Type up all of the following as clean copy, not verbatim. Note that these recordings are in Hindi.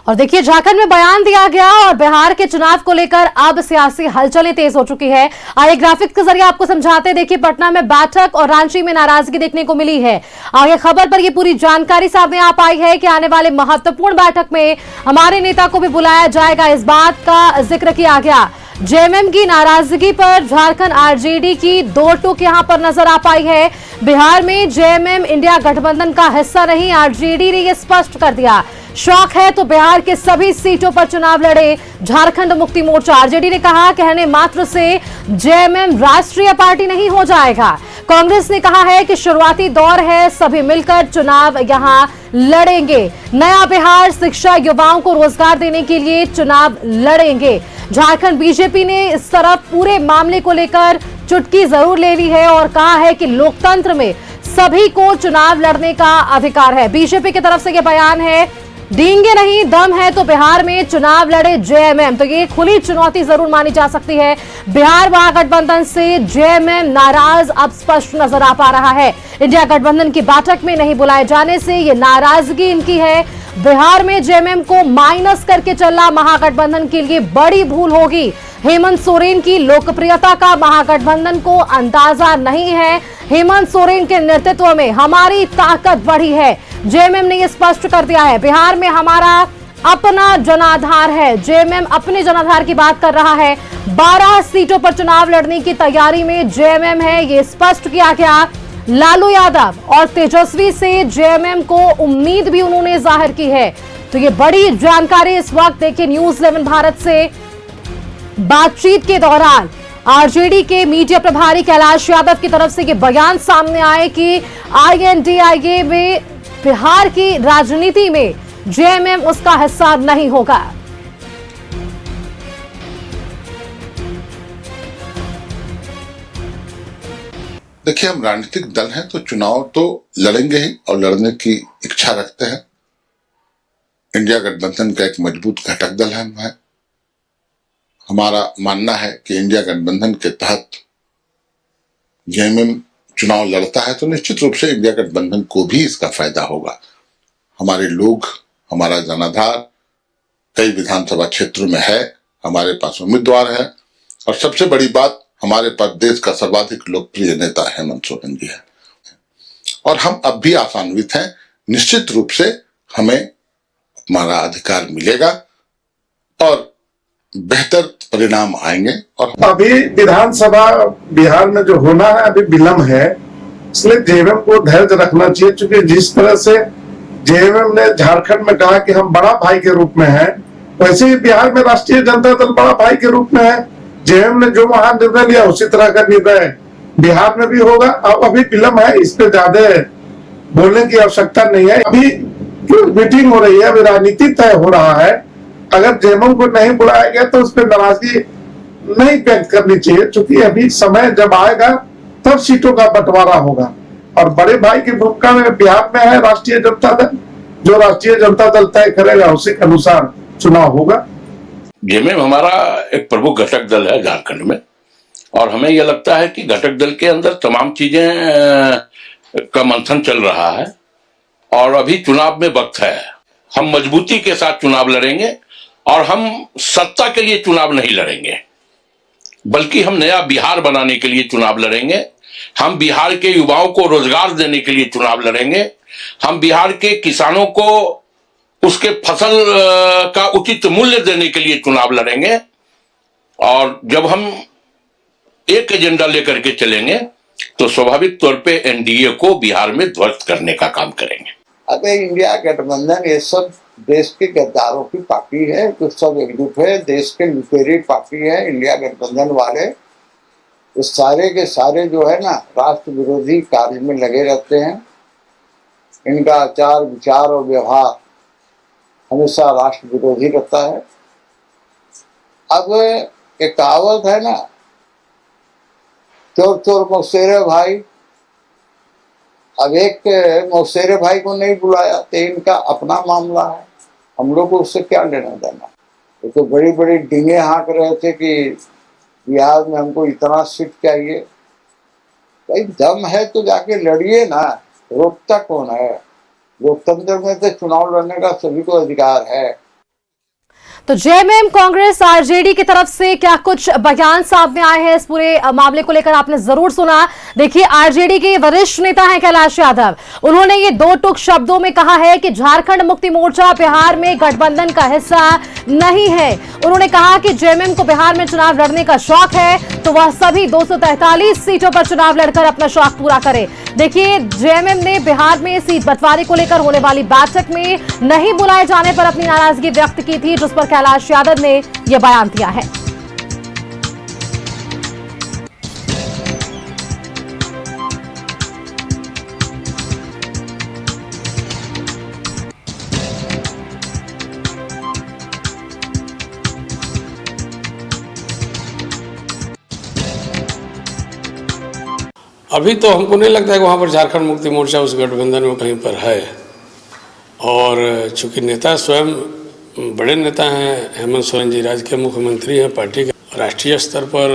और देखिए, झारखंड में बयान दिया गया और बिहार के चुनाव को लेकर अब सियासी हलचलें तेज हो चुकी है। आइए ग्राफिक्स के जरिए आपको समझाते। देखिए, पटना में बैठक और रांची में नाराजगी देखने को मिली है। आगे खबर पर यह पूरी जानकारी सामने आ पाई है कि आने वाले महत्वपूर्ण बैठक में हमारे नेता को भी बुलाया जाएगा। इस बात का जिक्र किया गया। जेएमएम की नाराजगी पर झारखंड आरजेडी की दो टूक यहां पर नजर आ पाई है। बिहार में जेएमएम इंडिया गठबंधन का हिस्सा नहीं, आरजेडी ने यह स्पष्ट कर दिया। शौक है तो बिहार के सभी सीटों पर चुनाव लड़े झारखंड मुक्ति मोर्चा। आरजेडी ने कहा, कहने मात्र से जेएमएम राष्ट्रीय पार्टी नहीं हो जाएगा। कांग्रेस ने कहा है कि शुरुआती दौर है, सभी मिलकर चुनाव यहां लड़ेंगे। नया बिहार, शिक्षा, युवाओं को रोजगार देने के लिए चुनाव लड़ेंगे। झारखंड बीजेपी ने इस तरफ पूरे मामले को लेकर चुटकी जरूर ले ली है और कहा है कि लोकतंत्र में सभी को चुनाव लड़ने का अधिकार है। बीजेपी की तरफ से यह बयान है, देंगे नहीं, दम है तो बिहार में चुनाव लड़े जेएमएम। तो ये खुली चुनौती जरूर मानी जा सकती है। बिहार महागठबंधन से जेएमएम नाराज अब स्पष्ट नजर आ पा रहा है। इंडिया गठबंधन की बैठक में नहीं बुलाए जाने से ये नाराजगी इनकी है। बिहार में जेएमएम को माइनस करके चलना महागठबंधन के लिए बड़ी भूल होगी। हेमंत सोरेन की लोकप्रियता का महागठबंधन को अंदाजा नहीं है। हेमंत सोरेन के नेतृत्व में हमारी ताकत बढ़ी है। जेएमएम ने यह स्पष्ट कर दिया है, बिहार में हमारा अपना जनाधार है। जेएमएम अपने जनाधार की बात कर रहा है। 12 सीटों पर चुनाव लड़ने की तैयारी में जेएमएम है, ये स्पष्ट किया गया। लालू यादव और तेजस्वी से जेएमएम को उम्मीद भी उन्होंने जाहिर की है। तो ये बड़ी जानकारी इस वक्त देखिए न्यूज 11 भारत से बातचीत के दौरान आरजेडी के मीडिया प्रभारी कैलाश यादव की तरफ से ये बयान सामने आए कि आईएनडीआईए में बिहार की राजनीति में जेएमएम उसका हिस्सा नहीं होगा। देखिए, हम राजनीतिक दल हैं तो चुनाव तो लड़ेंगे ही और लड़ने की इच्छा रखते हैं। इंडिया गठबंधन का एक मजबूत घटक दल है। हमारा मानना है कि इंडिया गठबंधन के तहत जेएमएम चुनाव लड़ता है तो निश्चित रूप से इंडिया गठबंधन को भी इसका फायदा होगा। हमारे लोग, हमारा जनाधार कई विधानसभा क्षेत्रों में है, हमारे पास उम्मीदवार है और सबसे बड़ी बात, हमारे पास देश का सर्वाधिक लोकप्रिय नेता हेमंत सोरेन जी है और हम अब भी आशान्वित हैं। निश्चित रूप से हमें हमारा अधिकार मिलेगा और बेहतर परिणाम आएंगे। और अभी विधानसभा बिहार में जो होना है अभी विलम्ब है, इसलिए जेएमएम को धैर्य रखना चाहिए। क्योंकि जिस तरह से जेएमएम ने झारखंड में कहा कि हम बड़ा भाई के रूप में हैं, वैसे ही बिहार में राष्ट्रीय जनता दल बड़ा भाई के रूप में है। जेएमएम ने जो वहां निर्णय लिया उसी तरह का निर्णय बिहार में भी होगा। अब अभी विलम्ब है, इस पे ज्यादा बोलने की आवश्यकता नहीं है। अभी मीटिंग हो रही है, अभी राजनीति तय हो रहा है। अगर जेएमएम को नहीं बुलाया गया तो उस पर नाराजगी नहीं व्यक्त करनी चाहिए, क्योंकि अभी समय जब आएगा तब सीटों का बंटवारा होगा और बड़े भाई की भूमिका में बिहार में है राष्ट्रीय जनता दल। जो राष्ट्रीय जनता दल तय करेगा उसी के अनुसार चुनाव होगा। जेएमएम हमारा एक प्रमुख घटक दल है झारखंड में और हमें यह लगता है कि घटक दल के अंदर तमाम चीजें का मंथन चल रहा है और अभी चुनाव में वक्त है। हम मजबूती के साथ चुनाव लड़ेंगे और हम सत्ता के लिए चुनाव नहीं लड़ेंगे, बल्कि हम नया बिहार बनाने के लिए चुनाव लड़ेंगे। हम बिहार के युवाओं को रोजगार देने के लिए चुनाव लड़ेंगे। हम बिहार के किसानों को उसके फसल का उचित मूल्य देने के लिए चुनाव लड़ेंगे और जब हम एक एजेंडा लेकर के चलेंगे तो स्वाभाविक तौर पे एनडीए को बिहार में ध्वस्त करने का काम करेंगे। अगर इंडिया गठबंधन ये सब देश के गद्दारों की पार्टी है, तो सब एकजुट है, देश के लुटेरी पार्टी है इंडिया गठबंधन वाले। ये सारे के सारे जो है ना राष्ट्र विरोधी कार्य में लगे रहते हैं। इनका आचार विचार और व्यवहार हमेशा राष्ट्र विरोधी रहता है। अब एक कहावत है ना, चोर चोर मौसेरे भाई। अब एक मौसेरे भाई को नहीं बुलाया तो इनका अपना मामला है, हम लोग को उससे क्या लेना देना। ये तो बड़ी बड़ी डींगे हाँक रहे थे कि बिहार में हमको इतना सीट चाहिए। भाई दम है तो जाके लड़िए ना, रोकता कौन है। लोकतंत्र में तो चुनाव लड़ने का सभी को अधिकार है। तो जेएमएम कांग्रेस आरजेडी की तरफ से क्या कुछ बयान सामने आए हैं इस पूरे मामले को लेकर आपने जरूर सुना। देखिए, आरजेडी के वरिष्ठ नेता हैं कैलाश यादव, उन्होंने ये दो टूक शब्दों में कहा है कि झारखंड मुक्ति मोर्चा बिहार में गठबंधन का हिस्सा नहीं है। उन्होंने कहा कि जेएमएम को बिहार में चुनाव लड़ने का शौक है तो वह सभी 243 सीटों पर चुनाव लड़कर अपना शौक पूरा करे। देखिए, जेएमएम ने बिहार में सीट बंटवारे को लेकर होने वाली बैठक में नहीं बुलाए जाने पर अपनी नाराजगी व्यक्त की थी, जिस पर कैलाश यादव ने यह बयान दिया है। अभी तो हमको नहीं लगता है कि वहाँ पर झारखंड मुक्ति मोर्चा उस गठबंधन में कहीं पर है। और चूंकि नेता स्वयं बड़े नेता हैं, हेमंत सोरेन जी राज्य के मुख्यमंत्री हैं, पार्टी के राष्ट्रीय स्तर पर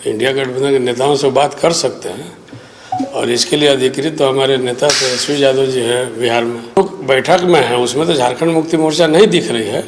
इंडिया गठबंधन के नेताओं से बात कर सकते हैं। और इसके लिए अधिकृत तो हमारे नेता तेजस्वी यादव जी हैं बिहार में। तो बैठक में है, उसमें तो झारखंड मुक्ति मोर्चा नहीं दिख रही है,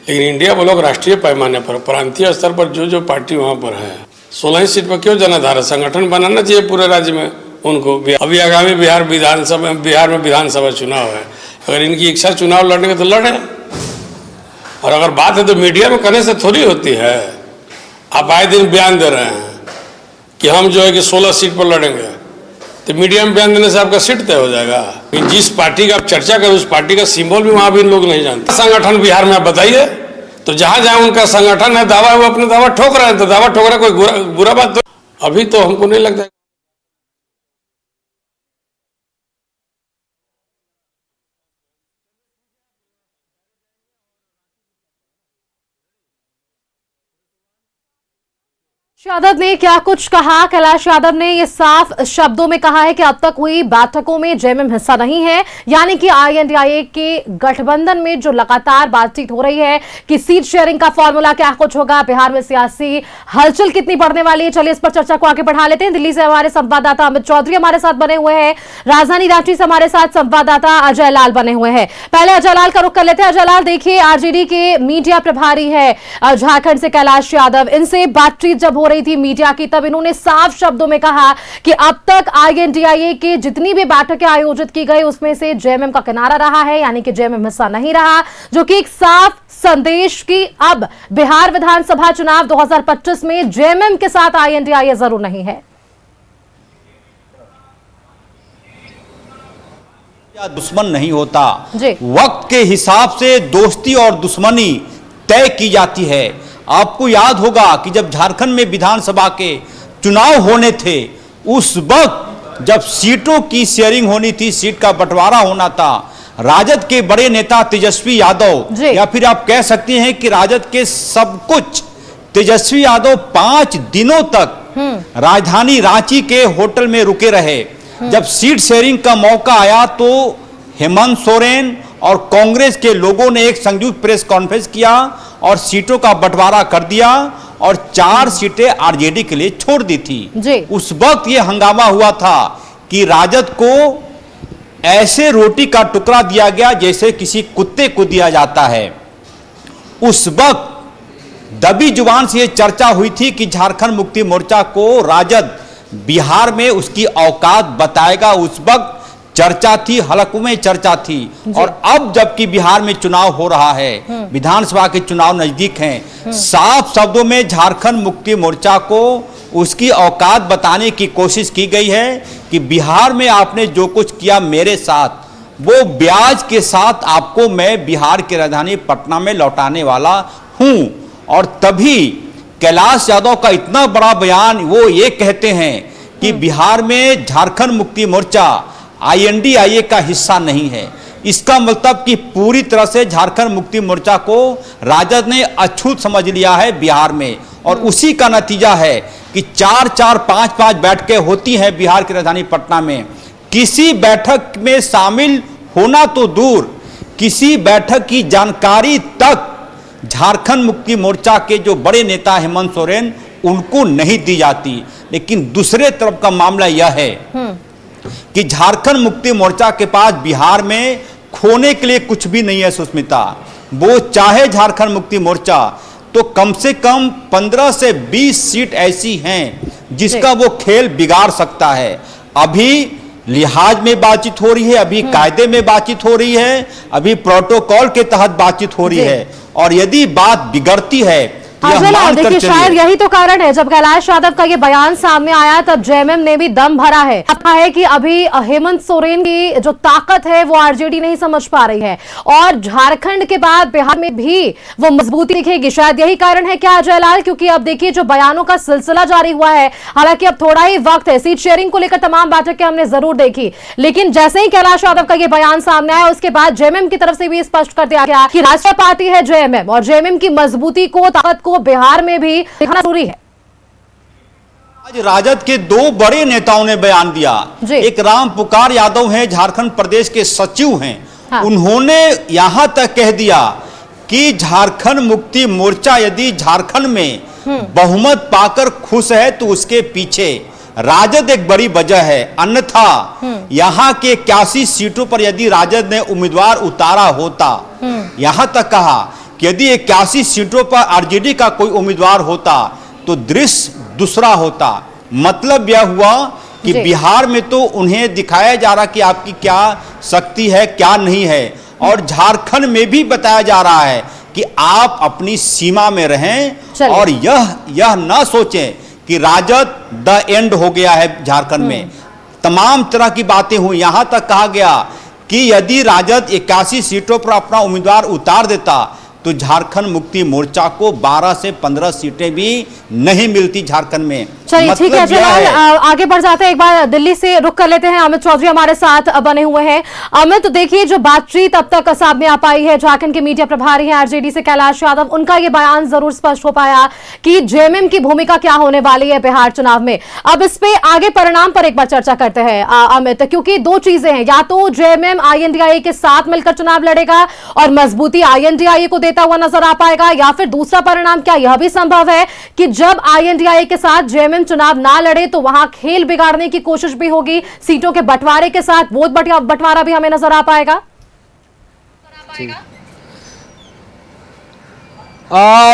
लेकिन इंडिया ब्लॉक राष्ट्रीय पैमाने पर प्रांतीय स्तर पर जो पार्टी वहाँ पर है 16 सीट पर क्यों जनाधार संगठन बनाना चाहिए पूरे राज्य में उनको। अभी आगामी बिहार में विधानसभा चुनाव है, अगर इनकी इच्छा चुनाव लड़ने के तो लड़े। और अगर बात है तो मीडिया में करने से थोड़ी होती है। आप आए दिन बयान दे रहे हैं कि हम जो है कि 16 सीट पर लड़ेंगे, तो मीडिया में बयान देने से आपका सीट तय हो जाएगा। जिस पार्टी का आप चर्चा करें उस पार्टी का सिंबल भी वहां भी लोग नहीं जानते। संगठन बिहार में आप बताइए, तो जहां जहां उनका संगठन है, दावा है, वो अपने दावा ठोक रहे हैं, तो दावा ठोक रहा कोई बुरा बात तो अभी तो हमको नहीं लगता। यादव ने क्या कुछ कहा। कैलाश यादव ने ये साफ शब्दों में कहा है कि अब तक हुई बैठकों में जेएमएम हिस्सा नहीं है, यानी कि आईएनडीआईए के गठबंधन में जो लगातार बातचीत हो रही है कि सीट शेयरिंग का फॉर्मूला क्या कुछ होगा, बिहार में सियासी हलचल कितनी बढ़ने वाली है। चलिए इस पर चर्चा को आगे बढ़ा लेते हैं। दिल्ली से हमारे संवाददाता अमित चौधरी हमारे साथ बने हुए हैं, राजधानी रांची से हमारे साथ संवाददाता अजय लाल बने हुए हैं। पहले अजय लाल का रुख कर लेते हैं। अजय लाल, देखिए आरजेडी के मीडिया प्रभारी है झारखंड से कैलाश यादव, इनसे बातचीत जब हो रही थी मीडिया की, तब इन्होंने साफ शब्दों में कहा कि अब तक आईएनडीआईए के जितनी भी बैठकें आयोजित की गई उसमें से जेएमएम का किनारा रहा है, यानी कि जेएमएम हिस्सा नहीं रहा, जो कि एक साफ संदेश की अब बिहार विधानसभा चुनाव 2025 में जेएमएम के साथ आईएनडीआईए जरूर नहीं है। दुश्मन नहीं होता, जी। वक्त के हिसाब से दोस्ती और दुश्मनी तय की जाती है। आपको याद होगा कि जब झारखंड में विधानसभा के चुनाव होने थे, उस वक्त जब सीटों की शेयरिंग होनी थी, सीट का बंटवारा होना था, राजद के बड़े नेता तेजस्वी यादव, या फिर आप कह सकते हैं कि राजद के सब कुछ, तेजस्वी यादव 5 दिनों तक राजधानी रांची के होटल में रुके रहे। जब सीट शेयरिंग का मौका आया तो हेमंत सोरेन और कांग्रेस के लोगों ने एक संयुक्त प्रेस कॉन्फ्रेंस किया और सीटों का बंटवारा कर दिया और 4 सीटें आरजेडी के लिए छोड़ दी थी। उस वक्त यह हंगामा हुआ था कि राजद को ऐसे रोटी का टुकड़ा दिया गया जैसे किसी कुत्ते को दिया जाता है। उस वक्त दबी जुबान से यह चर्चा हुई थी कि झारखंड मुक्ति मोर्चा को राजद बिहार में उसकी औकात बताएगा। उस वक्त चर्चा थी, हलकों में चर्चा थी। और अब जबकि बिहार में चुनाव हो रहा है, विधानसभा के चुनाव नजदीक हैं, साफ शब्दों में झारखंड मुक्ति मोर्चा को उसकी औकात बताने की कोशिश की गई है कि बिहार में आपने जो कुछ किया मेरे साथ, वो ब्याज के साथ आपको मैं बिहार की राजधानी पटना में लौटाने वाला हूं। और तभी कैलाश यादव का इतना बड़ा बयान, वो ये कहते हैं कि बिहार में झारखंड मुक्ति मोर्चा आईएनडीआईए का हिस्सा नहीं है। इसका मतलब कि पूरी तरह से झारखंड मुक्ति मोर्चा को राजद ने अछूत समझ लिया है बिहार में। और उसी का नतीजा है कि 4-4, 5-5 बैठकें होती हैं बिहार की राजधानी पटना में। किसी बैठक में शामिल होना तो दूर, किसी बैठक की जानकारी तक झारखंड मुक्ति मोर्चा के जो बड़े नेता हेमंत सोरेन, उनको नहीं दी जाती। लेकिन दूसरे तरफ का मामला यह है कि झारखंड मुक्ति मोर्चा के पास बिहार में खोने के लिए कुछ भी नहीं है सुष्मिता। वो चाहे झारखंड मुक्ति मोर्चा, तो कम से कम 15 से 20 सीट ऐसी हैं जिसका वो खेल बिगाड़ सकता है। अभी लिहाज में बातचीत हो रही है, अभी कायदे में बातचीत हो रही है, अभी प्रोटोकॉल के तहत बातचीत हो रही है, और यदि बात बिगड़ती है देखिए शायद यही तो कारण है, जब कैलाश यादव का ये बयान सामने आया तब जेएमएम ने भी दम भरा है। कहा है कि अभी हेमंत सोरेन की जो ताकत है वो आरजेडी नहीं समझ पा रही है, और झारखंड के बाद बिहार में भी वो मजबूती दिखेगी। शायद यही कारण है क्या अजय लाल? क्योंकि अब देखिए जो बयानों का सिलसिला जारी हुआ है, हालांकि अब थोड़ा ही वक्त है, सीट शेयरिंग को लेकर तमाम बैठकें हमने जरूर देखी, लेकिन जैसे ही कैलाश यादव का ये बयान सामने आया उसके बाद जेएमएम की तरफ से भी स्पष्ट कर दिया गया कि राष्ट्रीय पार्टी है जेएमएम, और जेएमएम की मजबूती को, ताकत को बिहार में भी दिखाना जरूरी है। आज राजद के दो बड़े नेताओं ने बयान दिया। एक राम पुकार यादव हैं, झारखंड प्रदेश के सचिव हैं। हाँ। उन्होंने यहां तक कह दिया कि झारखंड मुक्ति मोर्चा यदि झारखंड में बहुमत पाकर खुश है तो उसके पीछे राजद एक बड़ी वजह है, अन्यथा यहां के 81 सीटों पर यदि राजद ने उम्मीदवार उतारा होता, यहां तक कहा कि यदि 81 सीटों पर आरजेडी का कोई उम्मीदवार होता तो दृश्य दूसरा होता। मतलब यह हुआ कि बिहार में तो उन्हें दिखाया जा रहा कि आपकी क्या शक्ति है, क्या नहीं है, और झारखंड में भी बताया जा रहा है कि आप अपनी सीमा में रहें और यह ना सोचें कि राजद द एंड हो गया है झारखंड में। तमाम तरह की बातें हुई, यहां तक कहा गया कि यदि राजद 81 सीटों पर अपना उम्मीदवार उतार देता तो झारखंड मुक्ति मोर्चा को 12 से 15 सीटें भी नहीं मिलती झारखंड में। चलिए ठीक है जलाल, आगे बढ़ जाते हैं, एक बार दिल्ली से रुक कर लेते हैं। अमित चौधरी हमारे साथ बने हुए हैं। अमित, तो देखिए जो बातचीत अब तक सामने आ पाई है, झारखंड के मीडिया प्रभारी हैं आरजेडी से कैलाश यादव, उनका ये बयान जरूर स्पष्ट हो पाया कि जेएमएम की भूमिका क्या होने वाली है बिहार चुनाव में। अब इस पे आगे परिणाम पर एक बार चर्चा करते हैं अमित, क्योंकि दो चीजें हैं, या तो जेएमएम आईएनडीआई के साथ मिलकर चुनाव लड़ेगा और मजबूती आईएनडीआई को देता हुआ नजर आ पाएगा, या फिर दूसरा परिणाम क्या यह भी संभव है कि जब आईएनडीआई के साथ जेएमएम चुनाव ना लड़े तो वहां खेल बिगाड़ने की कोशिश भी होगी, सीटों के बंटवारे के साथ वोट बंटवारा भी हमें नजर आ पाएगा?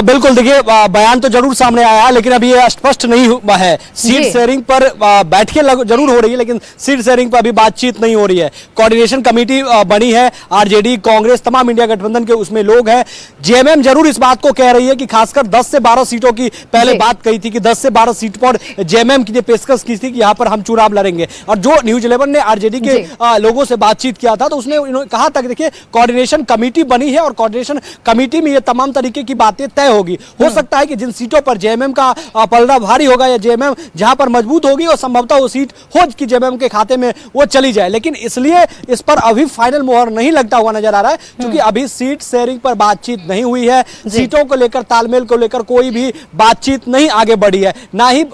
बिल्कुल, देखिए बयान तो जरूर सामने आया लेकिन अभी ये स्पष्ट नहीं हुआ है। सीट शेयरिंग पर बैठकें जरूर हो रही है लेकिन सीट शेयरिंग पर अभी बातचीत नहीं हो रही है। कोऑर्डिनेशन कमेटी बनी है, आरजेडी, कांग्रेस, तमाम इंडिया गठबंधन के उसमें लोग हैं। जेएमएम जरूर इस बात को कह रही है कि खासकर 10 से 12 सीटों की पहले बात कही थी कि 10 से 12 सीट पर जेएमएम की पेशकश की थी कि यहाँ पर हम चुनाव लड़ेंगे, और जो न्यूज 11 ने आरजेडी के लोगों से बातचीत किया था तो उसने कहा था कि देखिए कोऑर्डिनेशन कमेटी बनी है और कोऑर्डिनेशन कमेटी में ये तमाम तरीके की बातें तय होगी। हो सकता है कि जिन सीटों पर जेएमएम का पलड़ा भारी होगा या जेएमएम जहां पर मजबूत होगी और संभवतः वो सीट हो कि जेएमएम के खाते में वो चली जाए, लेकिन इसलिए इस पर अभी फाइनल मोहर नहीं लगता हुआ नजर आ रहा है क्योंकि अभी सीट शेयरिंग पर बातचीत नहीं हुई है। सीटों को लेकर, तालमेल को लेकर कोई भी बातचीत नहीं आगे बढ़ी है, ना ही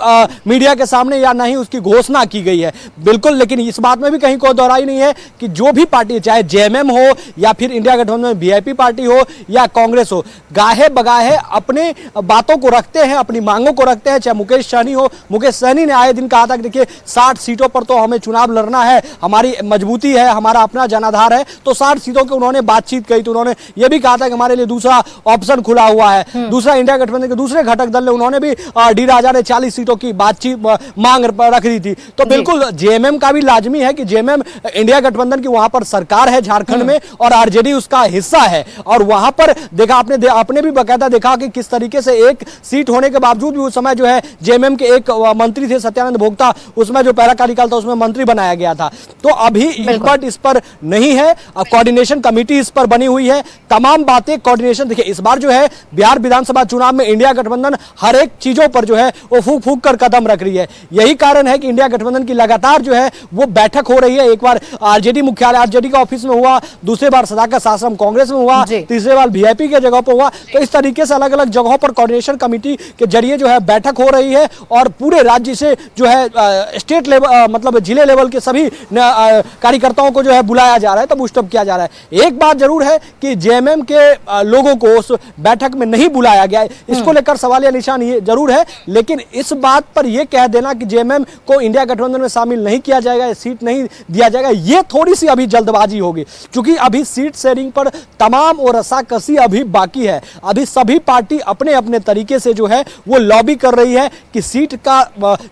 मीडिया के सामने या ना ही उसकी घोषणा की गई है। बिल्कुल, लेकिन इस बात में भी कहीं कोई दोहराई नहीं है कि जो भी पार्टी, चाहे जेएमएम हो या फिर इंडिया गठबंधन में वीआईपी पार्टी हो या कांग्रेस हो, गाहे बगाहे अपने बातों को रखते हैं, अपनी मांगों को रखते हैं। चाहे मुकेश सहनी हो, मुकेश सहनी ने आए दिन कहा था कि देखिए 60 सीटों पर तो हमें चुनाव लड़ना है, हमारी मजबूती है, हमारा अपना जनाधार है, तो 60 सीटों की उन्होंने बातचीत कही। तो उन्होंने ये भी कहा था कि हमारे लिए दूसरा ऑप्शन खुला हुआ है। दूसरा इंडिया गठबंधन के दूसरे घटक दल ने, उन्होंने भी डी राजा ने 40 सीटों की बातचीत मांग रख दी थी। तो बिल्कुल जेएमएम का भी लाजमी है कि जेएमएम इंडिया गठबंधन की वहां पर सरकार है झारखंड में और आरजेडी उसका हिस्सा है, और वहां पर देखा आपने भी बकायदा देखा कि किस तरीके से एक सीट होने के बावजूद भी उस समय जो है जेएमएम के एक मंत्री थे सत्यानंद भोक्ता, उसमें जो पैरा कार्यकाल था उसमें मंत्री बनाया गया था। तो अभी इम्पैक्ट इस पर नहीं है, कोऑर्डिनेशन कमेटी इस पर बनी हुई है। तमाम बातें कोऑर्डिनेशन, देखिए इस बार जो है बिहार विधानसभा चुनाव में इंडिया गठबंधन हर एक चीजों पर जो है वो फूक फूक कर कदम रख रही है। यही कारण है कि इंडिया गठबंधन की लगातार जो है वो बैठक हो रही है। एक बार आरजेडी मुख्यालय, आरजेडी का ऑफिस में हुआ, दूसरी बार सदाकत आश्रम कांग्रेस में हुआ, तीसरी बार वीआईपी की जगह पर हुआ। तो इस तरीके से अलग अलग जगहों पर कोऑर्डिनेशन कमेटी के जरिए जो है बैठक हो रही है और पूरे राज्य से जो है स्टेट लेवल मतलब जिले लेवल के सभी कार्यकर्ताओं को जो है बुलाया जा रहा है, तब उष्टप किया जा रहा है। एक बात जरूर है कि जेएमएम के लोगों को उस बैठक में नहीं बुलाया गया है, इसको लेकर सवालिया निशान ये जरूर है। लेकिन इस बात पर यह कह देना कि जेएमएम को इंडिया गठबंधन में शामिल नहीं किया जाएगा, सीट नहीं दिया जाएगा, ये थोड़ी सी अभी जल्दबाजी होगी, क्योंकि अभी सीट शेयरिंग पर तमाम और रस्साकसी अभी बाकी है। अभी सभी पार्टी अपने अपने तरीके से जो है वो लॉबी कर रही है कि सीट का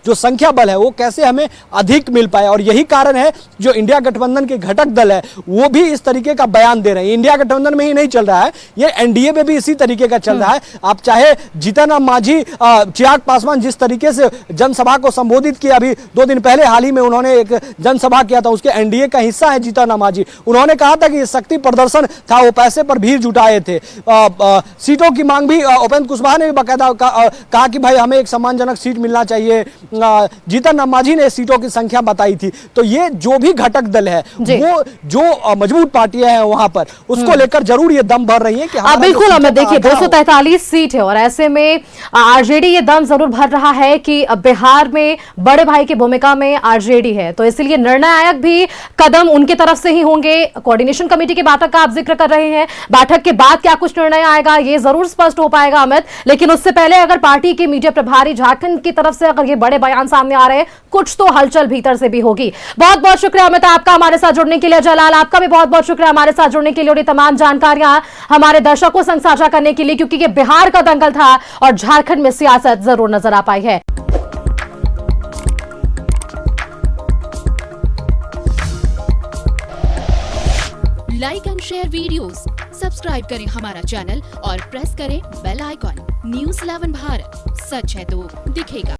जो संख्या बल है वो कैसे हमें अधिक मिल पाए। और यही कारण है जो इंडिया गठबंधन के घटक दल है वो भी इस तरीके का बयान दे रहे हैं। इंडिया गठबंधन में ही नहीं चल रहा है, ये एनडीए में भी इसी तरीके का चल रहा है। आप चाहे जीतन राम मांझी, चिराग पासवान जिस तरीके से जनसभा को संबोधित किया, अभी 2 दिन पहले हाल ही में उन्होंने एक जनसभा किया था, उसके एनडीए का हिस्सा है जीतन राम मांझी, उन्होंने कहा था कि शक्ति प्रदर्शन था, वो पैसे पर भीड़ जुटाए थे। सीटों की मांग भी उपेंद्र कुशवाहा ने भी बाकायदा कहा कि भाई हमें एक सम्मानजनक सीट मिलना चाहिए। जीतन राम मांझी ने सीटों की संख्या बताई थी। तो ये जो भी घटक दल है वो जो मजबूत पार्टियां हैं वहां पर उसको लेकर जरूर ये दम भर रही है कि बिल्कुल हमें देखिए 243 सीट है और ऐसे में आरजेडी ये दम जरूर भर रहा है कि बिहार में बड़े भाई की भूमिका में आरजेडी है, तो इसलिए निर्णायक भी कदम उनके तरफ से ही होंगे। कोऑर्डिनेशन कमेटी की बैठक का आप जिक्र कर रहे हैं, बैठक के बाद क्या कुछ निर्णय आएगा ये जरूर स्पष्ट हो पाएगा अमित, लेकिन उससे पहले अगर पार्टी के मीडिया प्रभारी झारखंड की तरफ से अगर ये बड़े बयान सामने आ रहे हैं, कुछ तो हलचल भीतर से भी होगी। बहुत बहुत शुक्रिया अमित आपका हमारे साथ जुड़ने के लिए। जलाल आपका भी बहुत बहुत शुक्रिया हमारे साथ जुड़ने के लिए और ये तमाम जानकारियां हमारे दर्शकों संग साझा करने के लिए, क्योंकि ये बिहार का दंगल था और झारखंड में सियासत जरूर नजर आ पाई है। Like and share videos, subscribe करें हमारा चैनल और प्रेस करें बेल आइकॉन। न्यूज़ 11 भारत, सच है तो दिखेगा।